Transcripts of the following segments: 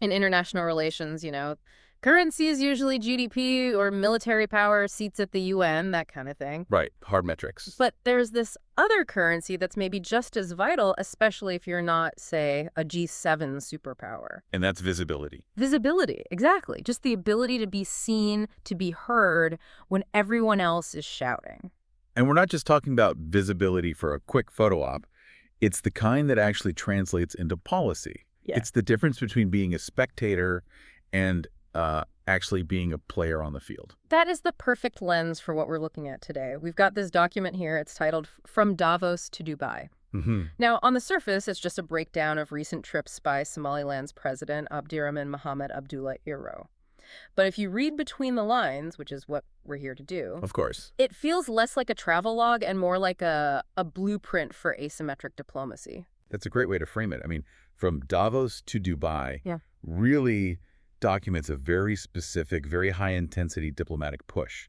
In international relations, currency is usually GDP or military power, seats at the UN, that kind of thing. Right, hard metrics. But there's this other currency that's maybe just as vital, especially if you're not, say, a G7 superpower. And that's visibility. Visibility, exactly. Just the ability to be seen, to be heard when everyone else is shouting. And we're not just talking about visibility for a quick photo op. It's the kind that actually translates into policy. Yeah. It's the difference between being a spectator and actually being a player on the field. That is the perfect lens for what we're looking at today. We've got this document here. It's titled From Davos to Dubai. Now, on the surface, it's just a breakdown of recent trips by Somaliland's president, Abdirahman Mohamed Abdullah Iro. But if you read between the lines, which is what we're here to do, Of course. it feels less like a travel log and more like a blueprint for asymmetric diplomacy. That's a great way to frame it. I mean, from Davos to Dubai Yeah. really documents a very specific, very high-intensity diplomatic push.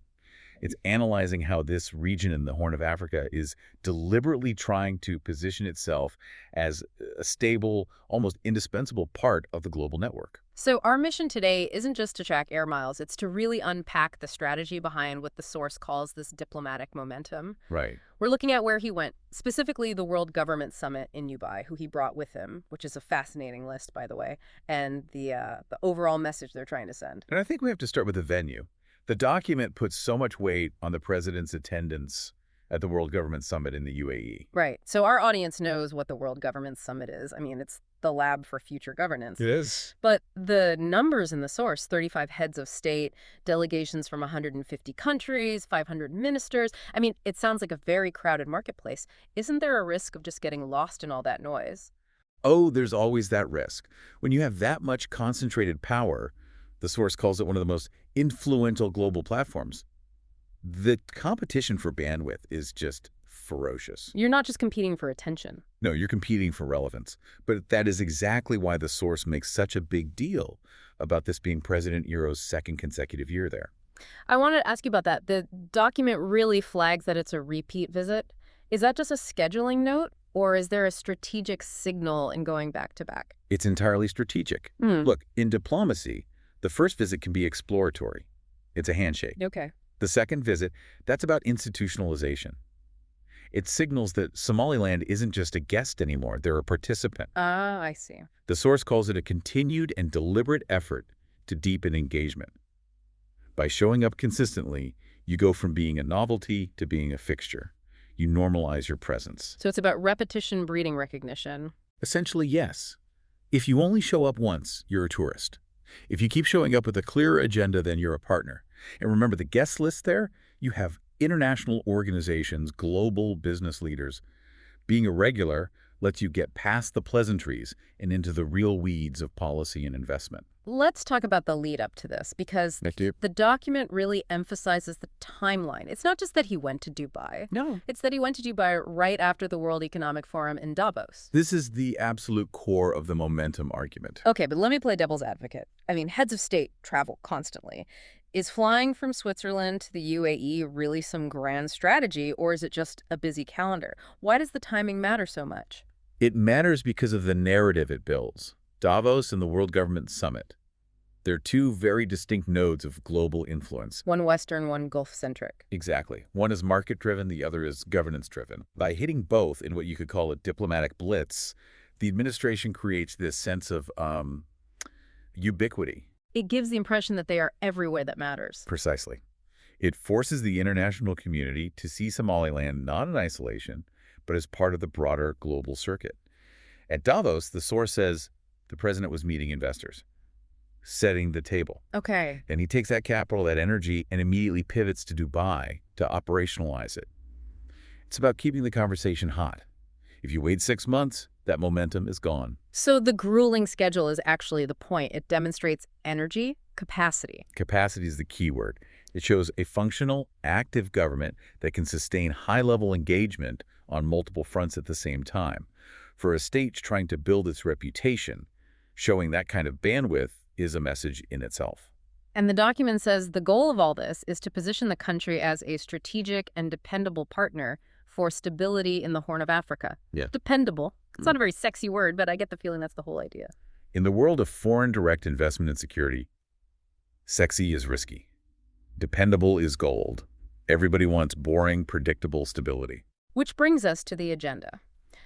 It's analyzing how this region in the Horn of Africa is deliberately trying to position itself as a stable, almost indispensable part of the global network. So our mission today isn't just to track air miles, it's to really unpack the strategy behind what the source calls this diplomatic momentum. Right. We're looking at where he went, specifically the World Government Summit in Dubai, who he brought with him, which is a fascinating list, by the way, and the overall message they're trying to send. And I think we have to start with the venue. The document puts so much weight on the president's attendance at the World Government Summit in the UAE. Right. So our audience knows what the World Government Summit is. I mean, it's the lab for future governance. It is. But the numbers in the source, 35 heads of state, delegations from 150 countries, 500 ministers. I mean, it sounds like a very crowded marketplace. Isn't there a risk of just getting lost in all that noise? Oh, there's always that risk. When you have that much concentrated power, the source calls it one of the most influential global platforms. The competition for bandwidth is just ferocious. You're not just competing for attention. No, you're competing for relevance. But that is exactly why the source makes such a big deal about this being President Iro's second consecutive year there. I wanted to ask you about that. The document really flags that it's a repeat visit. Is that just a scheduling note, or is there a strategic signal in going back to back? It's entirely strategic. Hmm. Look, in diplomacy, the first visit can be exploratory. It's a handshake. Okay. The second visit, that's about institutionalization. It signals that Somaliland isn't just a guest anymore, they're a participant. Ah, I see. The source calls it a continued and deliberate effort to deepen engagement. By showing up consistently, you go from being a novelty to being a fixture. You normalize your presence. So it's about repetition breeding recognition. Essentially, yes. If you only show up once, you're a tourist. If you keep showing up with a clearer agenda, then you're a partner. And remember the guest list there? You have international organizations, global business leaders. Being a regular lets you get past the pleasantries and into the real weeds of policy and investment. Let's talk about the lead up to this, because the document really emphasizes the timeline. It's not just that he went to Dubai. No. It's that he went to Dubai right after the World Economic Forum in Davos. This is the absolute core of the momentum argument. Okay, but let me play devil's advocate. I mean, heads of state travel constantly. Is flying from Switzerland to the UAE really some grand strategy, or is it just a busy calendar? Why does the timing matter so much? It matters because of the narrative it builds. Davos and the World Government Summit. They're two very distinct nodes of global influence. One Western, one Gulf-centric. Exactly. One is market-driven, the other is governance-driven. By hitting both in what you could call a diplomatic blitz, the administration creates this sense of ubiquity. It gives the impression that they are everywhere that matters. Precisely. It forces the international community to see Somaliland not in isolation, but as part of the broader global circuit. At Davos, the source says the president was meeting investors, setting the table. Okay. Then he takes that capital, that energy, and immediately pivots to Dubai to operationalize it. It's about keeping the conversation hot. If you wait 6 months, that momentum is gone. So the grueling schedule is actually the point. It demonstrates energy, capacity. Capacity is the key word. It shows a functional, active government that can sustain high-level engagement on multiple fronts at the same time. For a state trying to build its reputation, showing that kind of bandwidth is a message in itself. And the document says the goal of all this is to position the country as a strategic and dependable partner for stability in the Horn of Africa. Yeah. Dependable. It's not a very sexy word, but I get the feeling that's the whole idea. In the world of foreign direct investment and security, sexy is risky. Dependable is gold. Everybody wants boring, predictable stability. Which brings us to the agenda.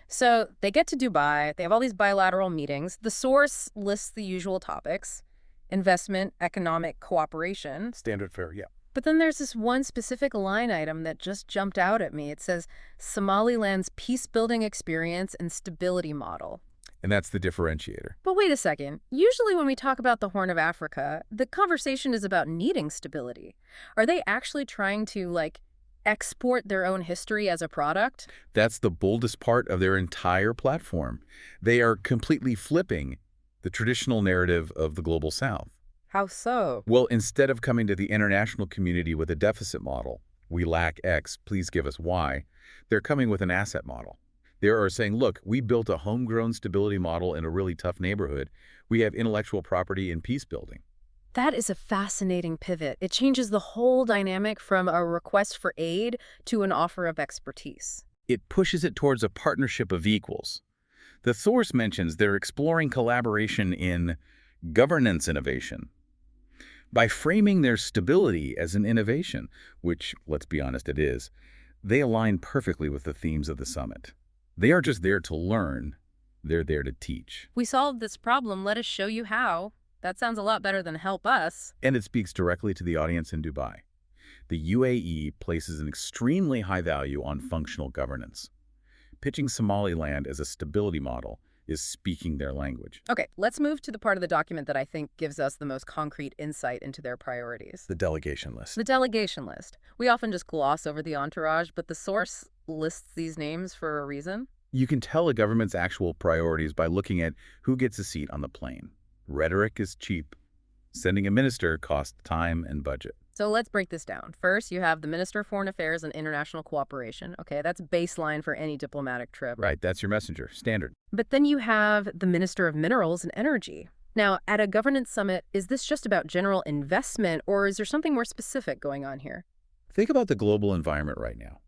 So they get to Dubai, they have all these bilateral meetings. The source lists the usual topics: investment, economic cooperation. Standard fare, yeah. But then there's this one specific line item that just jumped out at me. It says Somaliland's peace-building experience and stability model. And that's the differentiator. But wait a second. Usually when we talk about the Horn of Africa, the conversation is about needing stability. Are they actually trying to, export their own history as a product? That's the boldest part of their entire platform. They are completely flipping the traditional narrative of the Global South. How so? Well, instead of coming to the international community with a deficit model, we lack X, please give us Y, they're coming with an asset model. They are saying, look, we built a homegrown stability model in a really tough neighborhood. We have intellectual property and peace building. That is a fascinating pivot. It changes the whole dynamic from a request for aid to an offer of expertise. It pushes it towards a partnership of equals. The source mentions they're exploring collaboration in governance innovation. By framing their stability as an innovation, which, let's be honest, it is, they align perfectly with the themes of the summit. They are just there to learn. They're there to teach. We solved this problem. Let us show you how. That sounds a lot better than help us. And it speaks directly to the audience in Dubai. The UAE places an extremely high value on functional governance. Pitching Somaliland as a stability model is speaking their language. Okay, let's move to the part of the document that I think gives us the most concrete insight into their priorities. The delegation list. The delegation list. We often just gloss over the entourage, but the source lists these names for a reason. You can tell a government's actual priorities by looking at who gets a seat on the plane. Rhetoric is cheap. Sending a minister costs time and budget. So let's break this down. First, you have the Minister of Foreign Affairs and International Cooperation. Okay, that's baseline for any diplomatic trip. Right, that's your messenger. Standard. But then you have the Minister of Minerals and Energy. Now, at a governance summit, is this just about general investment, or is there something more specific going on here? Think about the global environment right now.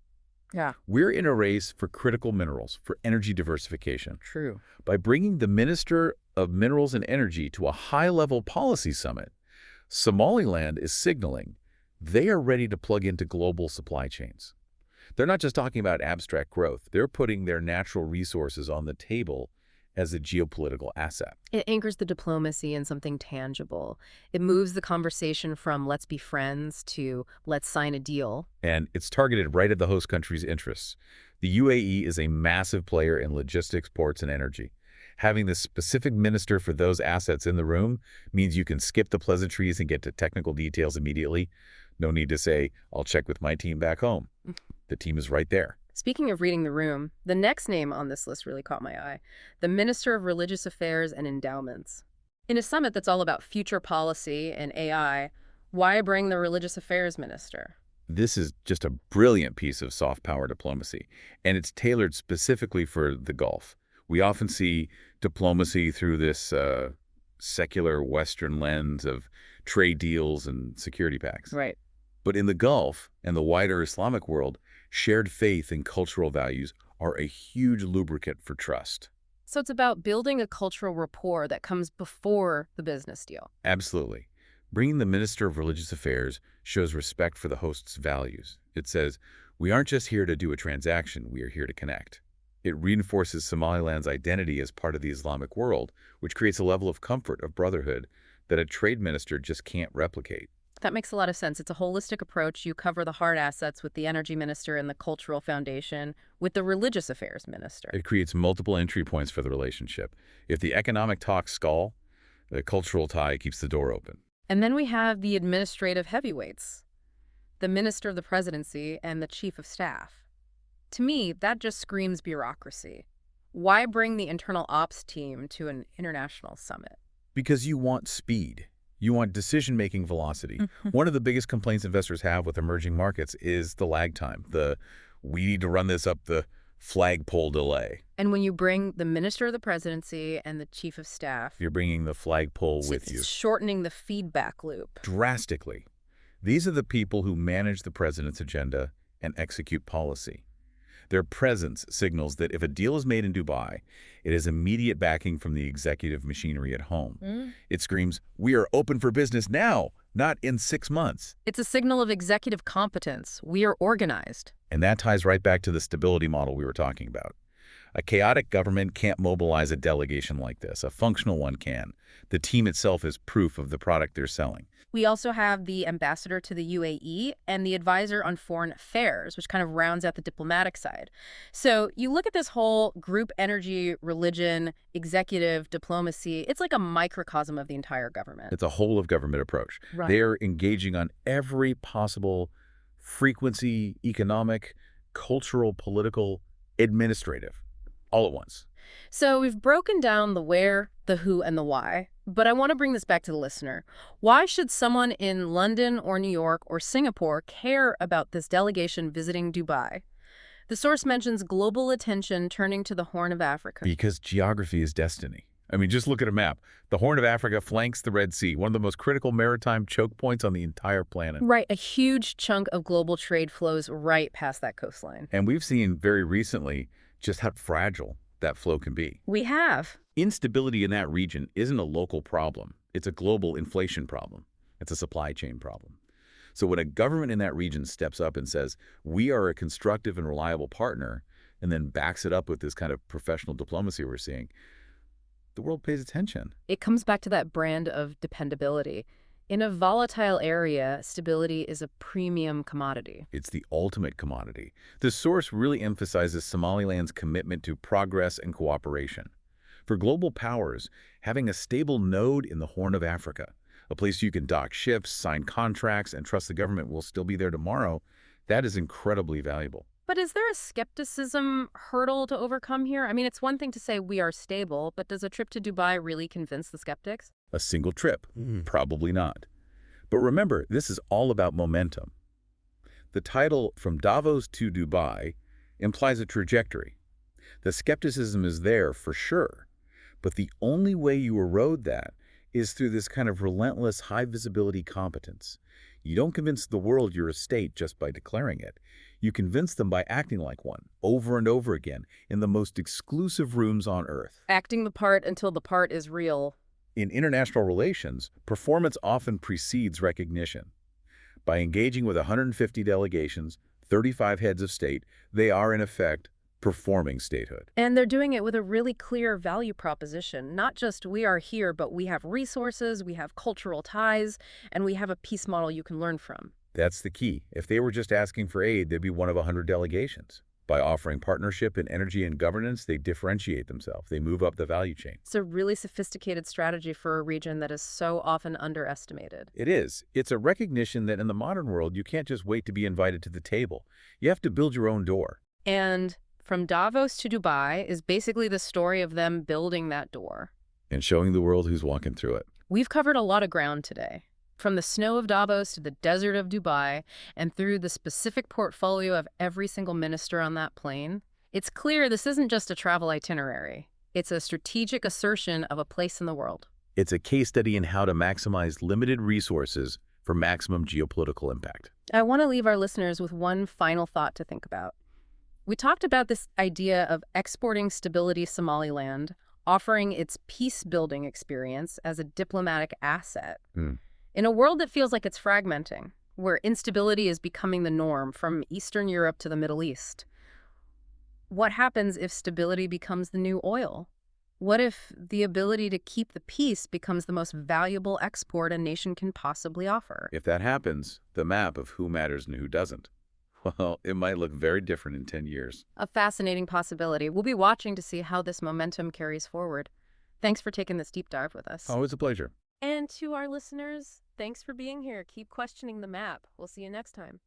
Yeah. We're in a race for critical minerals, for energy diversification. True. By bringing the Minister of Minerals and Energy to a high-level policy summit, Somaliland is signaling they are ready to plug into global supply chains. They're not just talking about abstract growth. They're putting their natural resources on the table as a geopolitical asset. It anchors the diplomacy in something tangible. It moves the conversation from let's be friends to let's sign a deal. And it's targeted right at the host country's interests. The UAE is a massive player in logistics, ports, and energy. Having the specific minister for those assets in the room means you can skip the pleasantries and get to technical details immediately. No need to say, I'll check with my team back home. The team is right there. Speaking of reading the room, the next name on this list really caught my eye. The Minister of Religious Affairs and Endowments. In a summit that's all about future policy and AI, why bring the Religious Affairs Minister? This is just a brilliant piece of soft power diplomacy, and it's tailored specifically for the Gulf. We often see diplomacy through this secular Western lens of trade deals and security pacts. Right. But in the Gulf and the wider Islamic world, shared faith and cultural values are a huge lubricant for trust. So it's about building a cultural rapport that comes before the business deal. Absolutely. Bringing the Minister of Religious Affairs shows respect for the host's values. It says, we aren't just here to do a transaction, we are here to connect. It reinforces Somaliland's identity as part of the Islamic world, which creates a level of comfort, of brotherhood, that a trade minister just can't replicate. That makes a lot of sense. It's a holistic approach. You cover the hard assets with the energy minister and the cultural foundation with the religious affairs minister. It creates multiple entry points for the relationship. If the economic talks stall, the cultural tie keeps the door open. And then we have the administrative heavyweights, the minister of the presidency and the chief of staff. To me, that just screams bureaucracy. Why bring the internal ops team to an international summit? Because you want speed. You want decision-making velocity. One of the biggest complaints investors have with emerging markets is the lag time, we need to run this up the flagpole delay. And when you bring the minister of the presidency and the chief of staff, You're bringing the flagpole with it's you. shortening the feedback loop. Drastically. These are the people who manage the president's agenda and execute policy. Their presence signals that if a deal is made in Dubai, it has immediate backing from the executive machinery at home. It screams, "We are open for business now, not in 6 months." It's a signal of executive competence. We are organized. And that ties right back to the stability model we were talking about. A chaotic government can't mobilize a delegation like this. A functional one can. The team itself is proof of the product they're selling. We also have the ambassador to the UAE and the advisor on foreign affairs, which kind of rounds out the diplomatic side. So you look at this whole group energy, religion, executive, diplomacy, it's like a microcosm of the entire government. It's a whole of government approach. Right. They're engaging on every possible frequency, economic, cultural, political, administrative, all at once. So we've broken down the where, the who, and the why. But I want to bring this back to the listener. Why should someone in London or New York or Singapore care about this delegation visiting Dubai? The source mentions global attention turning to the Horn of Africa. Because geography is destiny. I mean, just look at a map. The Horn of Africa flanks the Red Sea, one of the most critical maritime choke points on the entire planet. Right, a huge chunk of global trade flows right past that coastline. And we've seen very recently just how fragile that flow can be. We have. Instability in that region isn't a local problem. It's a global inflation problem. It's a supply chain problem. So when a government in that region steps up and says, "We are a constructive and reliable partner," and then backs it up with this kind of professional diplomacy we're seeing, the world pays attention. It comes back to that brand of dependability. In a volatile area, stability is a premium commodity. It's the ultimate commodity. The source really emphasizes Somaliland's commitment to progress and cooperation. For global powers, having a stable node in the Horn of Africa, a place you can dock ships, sign contracts, and trust the government will still be there tomorrow, that is incredibly valuable. But is there a skepticism hurdle to overcome here? I mean, it's one thing to say we are stable, but does a trip to Dubai really convince the skeptics? A single trip? Probably not. But remember, this is all about momentum. The title, From Davos to Dubai, implies a trajectory. The skepticism is there for sure, but the only way you erode that is through this kind of relentless high-visibility competence. You don't convince the world you're a state just by declaring it. You convince them by acting like one, over and over again, in the most exclusive rooms on Earth. Acting the part until the part is real. In international relations, performance often precedes recognition. By engaging with 150 delegations, 35 heads of state, they are, in effect, performing statehood. And they're doing it with a really clear value proposition. Not just we are here, but we have resources, we have cultural ties, and we have a peace model you can learn from. That's the key. If they were just asking for aid, they'd be one of 100 delegations. By offering partnership in energy and governance, they differentiate themselves. They move up the value chain. It's a really sophisticated strategy for a region that is so often underestimated. It is. It's a recognition that in the modern world, you can't just wait to be invited to the table. You have to build your own door. And From Davos to Dubai is basically the story of them building that door. And showing the world who's walking through it. We've covered a lot of ground today. From the snow of Davos to the desert of Dubai, and through the specific portfolio of every single minister on that plane, it's clear this isn't just a travel itinerary. It's a strategic assertion of a place in the world. It's a case study in how to maximize limited resources for maximum geopolitical impact. I want to leave our listeners with one final thought to think about. We talked about this idea of exporting stability Somaliland, offering its peace-building experience as a diplomatic asset. In a world that feels like it's fragmenting, where instability is becoming the norm from Eastern Europe to the Middle East, what happens if stability becomes the new oil? What if the ability to keep the peace becomes the most valuable export a nation can possibly offer? If that happens, the map of who matters and who doesn't, well, it might look very different in 10 years. A fascinating possibility. We'll be watching to see how this momentum carries forward. Thanks for taking this deep dive with us. Always a pleasure. And to our listeners, thanks for being here. Keep questioning the map. We'll see you next time.